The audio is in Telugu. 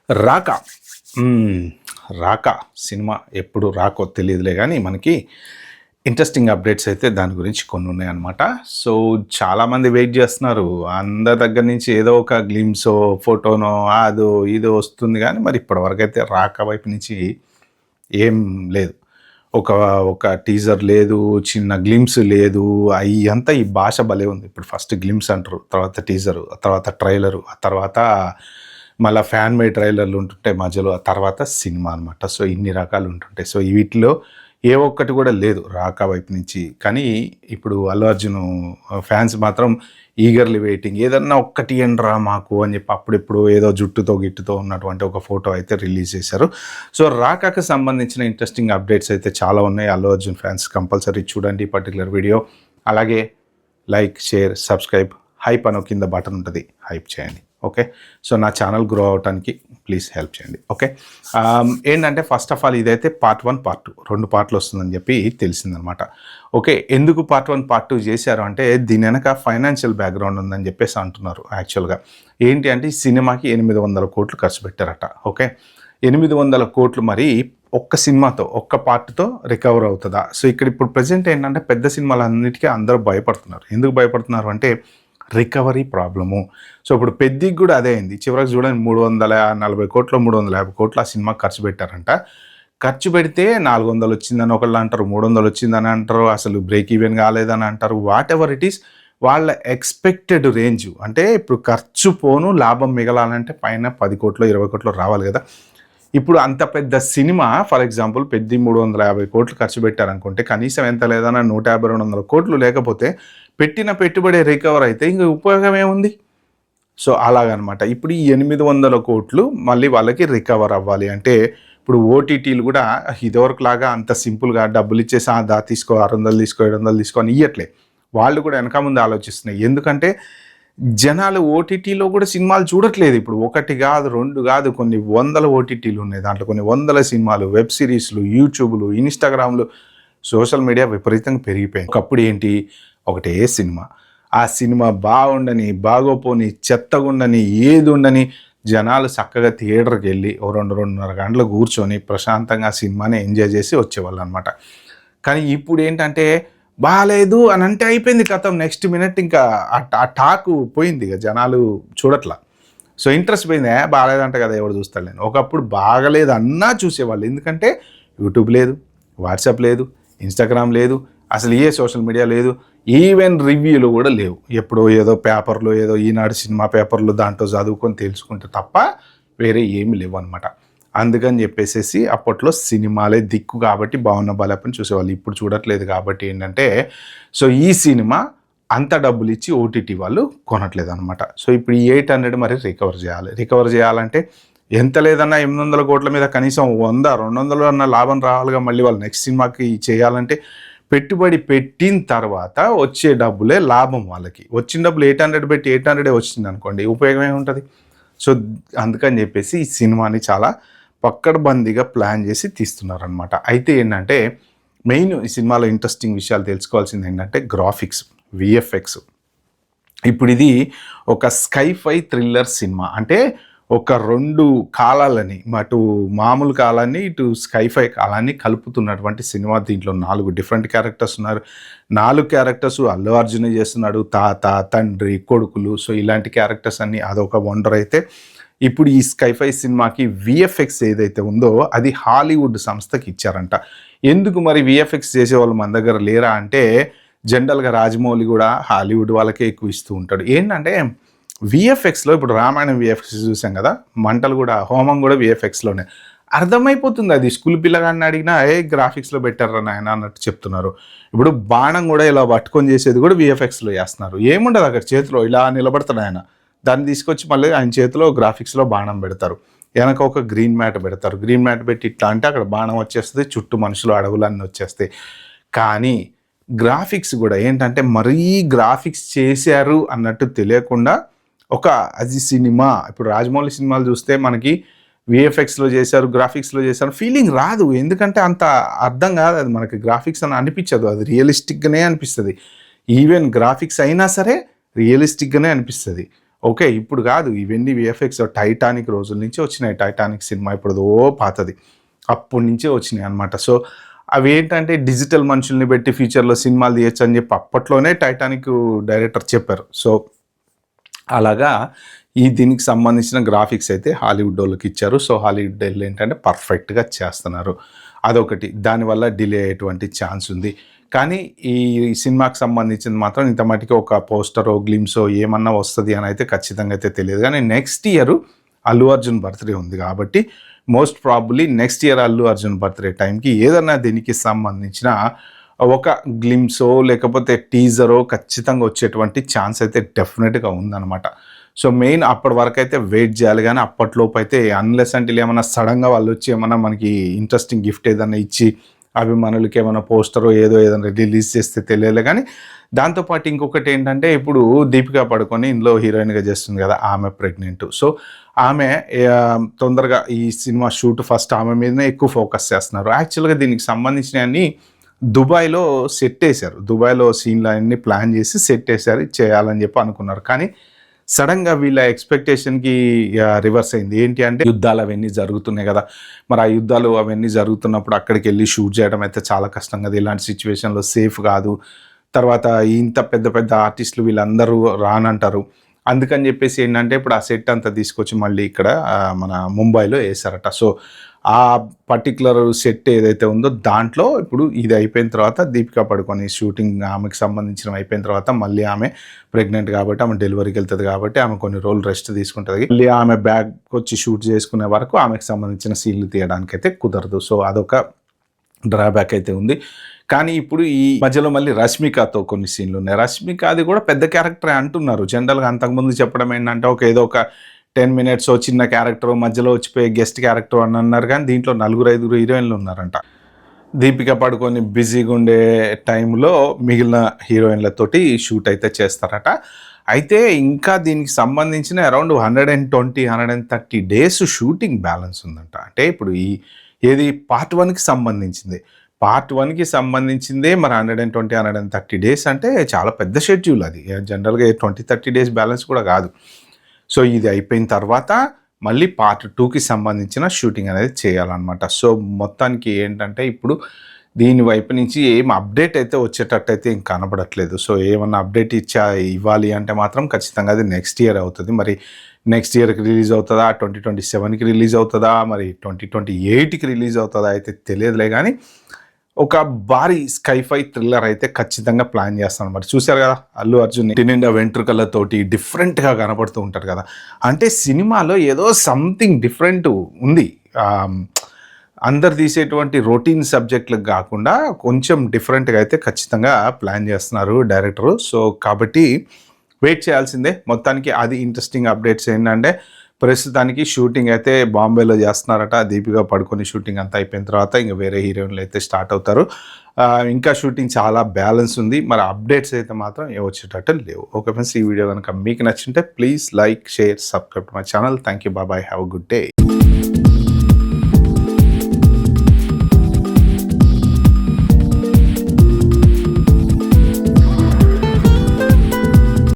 రాక హ్మ్. 'రాక' సినిమా ఎప్పుడు రాకో తెలీదులే గానీ, మనకి ఇంట్రెస్టింగ్ అప్డేట్స్ అయితే దాని గురించి కొన్నున్నాయనమాట. సో, చాలామంది వెయిట్ జేస్తున్నారు. అందరి దగ్గర నుంచి ఏదో ఒక గ్లిమ్సో, ఫోటోనో, అదో, ఇదో వస్తుంది గానీ, మరి ఇప్పటివరకైతే 'రాక' వైపు నుంచి ఏం లేదు. ఒక ఒక టీజర్ లేదు, చిన్న గ్లిమ్స్ లేదు. అయ్యంతా ఈ భాష భలే ఉంది. ఇప్పుడు ఫస్ట్ గ్లిమ్స్ అంటారు, తర్వాత టీజరు, ఆ తర్వాత ట్రైలరు, ఆ తర్వాత మళ్ళా ఫ్యాన్ మేడ్ ట్రైలర్లు ఉంటుంటాయి మధ్యలో, ఆ తర్వాత సినిమా అనమాట. సో, ఇన్ని రకాలు ఉంటుంటాయి. సో, వీటిలో ఏ ఒక్కటి కూడా లేదు 'రాకా' వైపు నుంచి. కానీ ఇప్పుడు 'అల్లు అర్జున్' ఫ్యాన్స్ మాత్రం ఈగర్లీ వెయిటింగ్. ఏదన్నా ఒక్కటి ఇయ్యండ్రా మాకు అని చెప్పి అప్పుడెప్పుడు ఏదో జుట్టుతో గిట్టుతో ఉన్నటువంటి ఒక ఫోటో అయితే రిలీజ్ చేశారు. సో, 'రాకా'కి సంబంధించిన ఇంట్రెస్టింగ్ అప్డేట్స్ అయితే చాలా ఉన్నాయి. 'అల్లు అర్జున్' ఫ్యాన్స్ కంపల్సరీ చూడండి ఈ పర్టిక్యులర్ వీడియో. అలాగే లైక్, షేర్, సబ్స్క్రైబ్, హైప్ అనో కింద బటన్ ఉంటుంది, హైప్ చేయండి. ఓకే. సో, నా ఛానల్ గ్రో అవటానికి ప్లీజ్ హెల్ప్ చేయండి. ఓకే. ఏంటంటే ఫస్ట్ ఆఫ్ ఆల్ ఇదైతే పార్ట్ 1, పార్ట్ 2 2 పార్ట్‌లు వస్తుందని చెప్పి తెలిసిందనమాట. ఓకే. ఎందుకు పార్ట్ 1, పార్ట్ 2 చేశారు అంటే దీని వెనక ఫైనాన్షియల్ బ్యాక్‌గ్రౌండ్ ఉందని చెప్పేసి అంటున్నారు యాక్చువల్‌గా. ఏంటి అంటే ఈ సినిమాకి 800 కోట్లు ఖర్చు పెట్టారట. ఓకే. 800 కోట్లు మరి ఒక్క సినిమాతో, ఒక్క పార్ట్‌తో రికవర్ అవుతదా? సో, ఇక్కడ ఇప్పుడు ప్రెజెంట్ ఏంటంటే పెద్ద సినిమాలన్నిటికీ అందరూ భయపడుతున్నారు. ఎందుకు భయపడుతున్నారు అంటే రికవరీ ప్రాబ్లము. సో, ఇప్పుడు 'పెద్ది'కి కూడా అదే అయింది. చివరికి చూడండి 340 కోట్లో, 350 కోట్లు ఆ సినిమాకి ఖర్చు పెట్టారంట. ఖర్చు పెడితే 400 వచ్చిందని ఒకళ్ళు అంటారు, 300 వచ్చిందని అంటారు, అసలు బ్రేక్ ఈవెన్ కాలేదని అంటారు. వాట్ ఎవర్ ఇట్ ఈస్, వాళ్ళ ఎక్స్‌పెక్టెడ్ రేంజు అంటే ఇప్పుడు ఖర్చు పోను లాభం మిగలాలంటే పైన 10 కోట్లో, 20 కోట్లో రావాలి కదా! ఇప్పుడు అంత పెద్ద సినిమా ఫర్ ఎగ్జాంపుల్ 'పెద్ది' 350 కోట్లు ఖర్చు పెట్టారనుకుంటే కనీసం ఎంత లేదన్నా 150, 200 కోట్లు లేకపోతే పెట్టిన పెట్టుబడి రికవర్ అయితే ఇంక ఉపయోగం ఏముంది? సో, అలాగనమాట. ఇప్పుడు ఈ 800 కోట్లు మళ్ళీ వాళ్ళకి రికవర్ అవ్వాలి అంటే ఇప్పుడు ఓటీటీలు కూడా ఇదివరకులాగా అంత సింపుల్‌గా డబ్బులిచ్చేసి దా తీసుకో 600 తీసుకో, 700 తీసుకో అని ఇయ్యట్లే. వాళ్ళు కూడా వెనక ముందు ఆలోచిస్తున్నాయి. ఎందుకంటే జనాలు ఓటీటీలో కూడా సినిమాలు చూడట్లేదు. ఇప్పుడు 1 కాదు, 2 కాదు, కొన్ని వందల ఓటీటీలు ఉన్నాయి. దాంట్లో కొన్ని వందల సినిమాలు, వెబ్ సిరీస్‌లు, యూట్యూబ్‌లు, ఇన్‌స్టాగ్రామ్‌లు, సోషల్ మీడియా విపరీతంగా పెరిగిపోయింది. ఒకప్పుడు ఏంటి, ఒకటే సినిమా. ఆ సినిమా బాగుండని, బాగోపోని, చెత్తగుండని, ఏదుండని జనాలు చక్కగా థియేటర్‌కెళ్ళి ఓ 2, 2:30 గంటలు కూర్చొని ప్రశాంతంగా ఆ సినిమాని ఎంజాయ్ చేసి వచ్చేవాళ్ళనమాట. కానీ ఇప్పుడేంటంటే బాలేదు అని అంటే అయిపోయింది ఖతం. నెక్స్ట్ మినిట్ ఇంకా ఆ టాకు పోయింది. ఇక జనాలు చూడట్లా. సో, ఇంట్రెస్ట్ పోయింది. బాలేదంట కదా ఎవడు చూస్తాడులే. ఒకప్పుడు బాగలేదన్నా చూసేవాళ్ళు. ఎందుకంటే యూట్యూబ్ లేదు, వాట్సాప్ లేదు, ఇన్‌స్టాగ్రామ్ లేదు, అసలు ఏ సోషల్ మీడియా లేదు, ఈవెన్ రివ్యూలు కూడా లేవు. ఎప్పుడో ఏదో పేపర్‌లో ఏదో ఈనాడు సినిమా పేపర్‌లో దాంట్లో చదువుకొని తెలుసుకుంటే తప్ప వేరే ఏమి లేవనమాట. అందుకని చెప్పేసేసి అప్పట్లో సినిమాలే దిక్కు కాబట్టి బాగున్న బలపని చూసేవాళ్ళు. ఇప్పుడు చూడట్లేదు కాబట్టి ఏంటంటే సో, ఈ సినిమా అంత డబ్బులిచ్చి ఓటీటీ వాళ్ళు కొనట్లేదనమాట. సో, ఇప్పుడు ఈ 800 మరి రికవర్ చేయాలి. రికవర్ చేయాలంటే ఎంత లేదన్నా 800 కోట్ల మీద కనీసం 100, 200 అన్న లాభం రావాలిగా. మళ్ళీ వాళ్ళు నెక్స్ట్ సినిమాకి చేయాలంటే పెట్టుబడి పెట్టిన తర్వాత వచ్చే డబ్బులే లాభం వాళ్ళకి. వచ్చిన డబ్బులు 800 పెట్టి 800 వచ్చిందనుకోండి ఉపయోగం ఏముంటది? సో, అందుకని చెప్పేసి ఈ సినిమాని చాలా పక్కడబందీగా ప్లాన్ చేసి తీస్తున్నారనమాట. అయితే ఏంటంటే మెయిన్ ఈ సినిమాలో ఇంట్రెస్టింగ్ విషయాలు తెలుసుకోవాల్సింది ఏంటంటే గ్రాఫిక్స్, వీఎఫ్ఎక్స్. ఇప్పుడు ఇది ఒక స్కైఫై థ్రిల్లర్ సినిమా. అంటే ఒక 2 కాలాలని, అటు మామూలు కాలాన్ని, ఇటు స్కైఫై కాలాన్ని కలుపుతున్నటువంటి సినిమా. దీంట్లో 4 డిఫరెంట్ క్యారెక్టర్స్ ఉన్నారు. 4 క్యారెక్టర్స్ అల్లు అర్జునే చేస్తున్నాడు. తాత, తండ్రి, కొడుకులు, సో ఇలాంటి క్యారెక్టర్స్ అన్నీ అదొక వండర్. అయితే ఇప్పుడు ఈ స్కైఫై సినిమాకి వీఎఫ్ఎక్స్ ఏదైతే ఉందో అది హాలీవుడ్ సంస్థకి ఇచ్చారంట. ఎందుకు మరి వీఎఫ్ఎక్స్ చేసేవాళ్ళు మన దగ్గర లేరా అంటే జనరల్‌గా రాజమౌళి కూడా హాలీవుడ్ వాళ్ళకే ఎక్కువ ఇస్తూ ఉంటాడు. ఏంటంటే వీఎఫ్ఎక్స్‌లో ఇప్పుడు రామాయణం వీఎఫ్ఎక్స్ చూసాం కదా, మంటలు కూడా, హోమం కూడా వీఎఫ్ఎక్స్‌లోనే. అర్థమైపోతుంది అది. స్కూల్ పిల్లగాడిని అడిగినా గ్రాఫిక్స్‌లో పెట్టారా నాయన అన్నట్టు చెప్తున్నారు. ఇప్పుడు బాణం కూడా ఇలా పట్టుకొని చేసేది కూడా వీఎఫ్ఎక్స్‌లో చేస్తున్నారు. ఏముండదు అక్కడ చేతిలో ఇలా నిలబడతాడు ఆయన. దాన్ని తీసుకొచ్చి మళ్ళీ ఆయన చేతిలో గ్రాఫిక్స్‌లో బాణం పెడతారు. వెనక ఒక గ్రీన్ మ్యాట్ పెడతారు. గ్రీన్ మ్యాట్ పెట్టి ఇట్లా అంటే అక్కడ బాణం వచ్చేస్తుంది, చుట్టూ మనుషులు, అడవులన్నీ వచ్చేస్తాయి. కానీ గ్రాఫిక్స్ కూడా ఏంటంటే మరీ గ్రాఫిక్స్ చేశారు అన్నట్టు తెలియకుండా అది సినిమా. ఇప్పుడు రాజమౌళి సినిమాలు చూస్తే మనకి వీఎఫ్ఎక్స్‌లో చేశారు, గ్రాఫిక్స్‌లో చేశారు ఫీలింగ్ రాదు. ఎందుకంటే అంత అర్థం కాదు అది మనకి. గ్రాఫిక్స్ అని అనిపించదు, అది రియలిస్టిక్‌గానే అనిపిస్తుంది. ఈవెన్ గ్రాఫిక్స్ అయినా సరే రియలిస్టిక్‌గానే అనిపిస్తుంది. ఓకే. ఇప్పుడు కాదు ఇవన్నీ వీఎఫ్ఎక్స్ టైటానిక్ రోజుల నుంచి వచ్చినాయి. టైటానిక్ సినిమా ఇప్పుడుదో పాతది. అప్పటి నుంచే వచ్చినాయి అనమాట. సో అవేంటంటే డిజిటల్ మనుషుల్ని పెట్టి ఫ్యూచర్‌లో సినిమాలు తీయొచ్చు అని చెప్పి అప్పట్లోనే టైటానిక్ డైరెక్టర్ చెప్పారు. సో అలాగా దీనికి సంబంధించిన గ్రాఫిక్స్ అయితే హాలీవుడ్ ఇచ్చారు. సో హాలీవుడ్ ఏంటంటే పర్ఫెక్ట్‌గా చేస్తున్నారు. అదొకటి. దానివల్ల డిలే అయ్యేటువంటి ఛాన్స్ ఉంది. కానీ ఈ సినిమాకి సంబంధించింది మాత్రం ఇంత మటికి ఒక పోస్టరో, గ్లిమ్సో ఏమన్నా వస్తది అని అయితే ఖచ్చితంగా అయితే తెలియదు. కానీ next year Allu Arjun birthday ఉంది కాబట్టి most probably next year Allu Arjun birthday టైంకి ఏదన్నా దీనికి సంబంధించిన ఒక గ్లిమ్సో లేకపోతే టీజరో ఖచ్చితంగా వచ్చేటువంటి ఛాన్స్ అయితే డెఫినెట్‌గా ఉందన్నమాట. సో మెయిన్ అప్పటి వరకు అయితే వెయిట్ చేయాలి. కానీ అప్పట్లోపు అయితే అన్లెస్ అంటే ఏమన్నా సడన్గా వాళ్ళు వచ్చి ఏమన్నా మనకి ఇంట్రెస్టింగ్ గిఫ్ట్ ఏదన్నా ఇచ్చి అభిమానులకి ఏమైనా పోస్టరో ఏదైనా రిలీజ్ చేస్తే తెలియలే. కానీ దాంతోపాటు ఇంకొకటి ఏంటంటే ఇప్పుడు దీపికా పడుకొని ఇందులో హీరోయిన్గా చేస్తుంది కదా, ఆమె ప్రెగ్నెంట్. సో ఆమె తొందరగా ఈ సినిమా షూట్ ఫస్ట్ ఆమె మీదనే ఎక్కువ ఫోకస్ చేస్తున్నారు. యాక్చువల్గా దీనికి సంబంధించినవన్నీ దుబాయ్లో సెట్ వేశారు. దుబాయ్లో సీన్లు అన్నీ ప్లాన్ చేసి సెట్ వేశారు, చేయాలని చెప్పి అనుకున్నారు. కానీ సడన్గా వీళ్ళ ఎక్స్పెక్టేషన్కి రివర్స్ అయింది. ఏంటి అంటే యుద్ధాలు అవన్నీ జరుగుతున్నాయి కదా, మరి ఆ యుద్ధాలు అవన్నీ జరుగుతున్నప్పుడు అక్కడికి వెళ్ళి షూట్ చేయడం అయితే చాలా కష్టం కదా, ఇలాంటి సిచ్యువేషన్లో సేఫ్ కాదు. తర్వాత ఇంత పెద్ద పెద్ద ఆర్టిస్టులు వీళ్ళందరూ రానంటారు. అందుకని చెప్పేసి ఏంటంటే ఇప్పుడు ఆ సెట్ అంతా తీసుకొచ్చి మళ్ళీ ఇక్కడ మన ముంబైలో వేశారట. సో ఆ పర్టికులర్ సెట్ ఏదైతే ఉందో దాంట్లో ఇప్పుడు ఇది అయిపోయిన తర్వాత దీపికా పడుకొని షూటింగ్ ఆమెకు సంబంధించినవి అయిపోయిన తర్వాత మళ్ళీ ఆమె ప్రెగ్నెంట్ కాబట్టి ఆమె డెలివరీకి వెళ్తుంది కాబట్టి ఆమె కొన్ని రోజులు రెస్ట్ తీసుకుంటుంది. మళ్ళీ ఆమె బ్యాగ్ వచ్చి షూట్ చేసుకునే వరకు ఆమెకు సంబంధించిన సీన్లు తీయడానికి అయితే కుదరదు. సో అదొక డ్రాబ్యాక్ అయితే ఉంది. కానీ ఇప్పుడు ఈ మధ్యలో మళ్ళీ రష్మికతో కొన్ని సీన్లు ఉన్నాయి. రష్మిక అది కూడా పెద్ద క్యారెక్టరే అంటున్నారు. జనరల్గా అంతకుముందు చెప్పడం ఏంటంటే ఏదో ఒక 10 minutes చిన్న క్యారెక్టర్ మధ్యలో వచ్చిపోయే గెస్ట్ క్యారెక్టర్ అని అన్నారు. కానీ దీంట్లో 4-5 హీరోయిన్లు ఉన్నారంట. దీపిక పడుకొని బిజీగా ఉండే టైంలో మిగిలిన హీరోయిన్లతోటి షూట్ అయితే చేస్తారట. అయితే ఇంకా దీనికి సంబంధించిన అరౌండ్ 120-130 డేస్ షూటింగ్ బ్యాలెన్స్ ఉందంట. అంటే ఇప్పుడు ఏది పార్ట్ 1కి సంబంధించింది. పార్ట్ 1కి సంబంధించిందే మరి 120-130 డేస్ అంటే చాలా పెద్ద షెడ్యూల్ అది. జనరల్గా 20-30 డేస్ బ్యాలెన్స్ కూడా కాదు. సో ఇది అయిపోయిన తర్వాత మళ్ళీ పార్ట్ 2కి సంబంధించిన షూటింగ్ అనేది చేయాలన్నమాట. సో మొత్తానికి ఏంటంటే ఇప్పుడు దీని వైపు నుంచి ఏం అప్డేట్ అయితే వచ్చేటట్టు అయితే ఏం కనబడట్లేదు. సో ఏమన్నా అప్డేట్ ఇవ్వాలి అంటే మాత్రం ఖచ్చితంగా అది నెక్స్ట్ ఇయర్ అవుతుంది. మరి నెక్స్ట్ ఇయర్కి రిలీజ్ అవుతుందా, 2027కి రిలీజ్ అవుతుందా, మరి 2028కి రిలీజ్ అవుతుందా అయితే తెలియదులే. కానీ ఒక భారీ స్కైఫై థ్రిల్లర్ అయితే ఖచ్చితంగా ప్లాన్ చేస్తాను. మరి చూశారు కదా అల్లు అర్జున్ ఇంటి నిండా వెంట్రుకలతోటి డిఫరెంట్గా కనపడుతూ ఉంటారు కదా, అంటే సినిమాలో ఏదో సంథింగ్ డిఫరెంట్ ఉంది. అందరు తీసేటువంటి రొటీన్ సబ్జెక్టులకు కాకుండా కొంచెం డిఫరెంట్గా అయితే ఖచ్చితంగా ప్లాన్ చేస్తున్నారు డైరెక్టరు. సో కాబట్టి వెయిట్ చేయాల్సిందే. మొత్తానికి అది ఇంట్రెస్టింగ్ అప్డేట్స్ ఏంటంటే ప్రస్తుతానికి షూటింగ్ అయితే బాంబేలో చేస్తున్నారట. దీపిక పడుకొని షూటింగ్ అంతా అయిపోయిన తర్వాత ఇంకా వేరే హీరోయిన్లు అయితే స్టార్ట్ అవుతారు. ఇంకా షూటింగ్ చాలా బ్యాలెన్స్ ఉంది. మరి అప్డేట్స్ అయితే మాత్రం ఏ వచ్చేటట్టు లేవు. ఓకే ఫ్రెండ్స్, ఈ వీడియో కనుక మీకు నచ్చింటే please like, share, subscribe to my channel. Thank you, bye, have a good day.